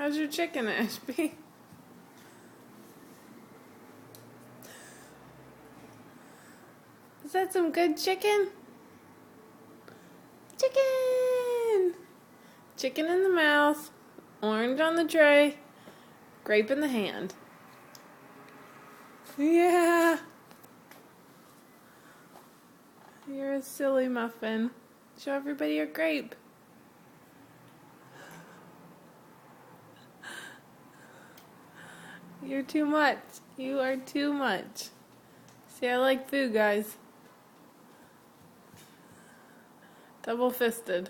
How's your chicken, Ashby? Is that some good chicken? Chicken! Chicken in the mouth, orange on the tray, grape in the hand. Yeah! You're a silly muffin. Show everybody your grape. You're too much. You are too much. See, I like food, guys. Double-fisted.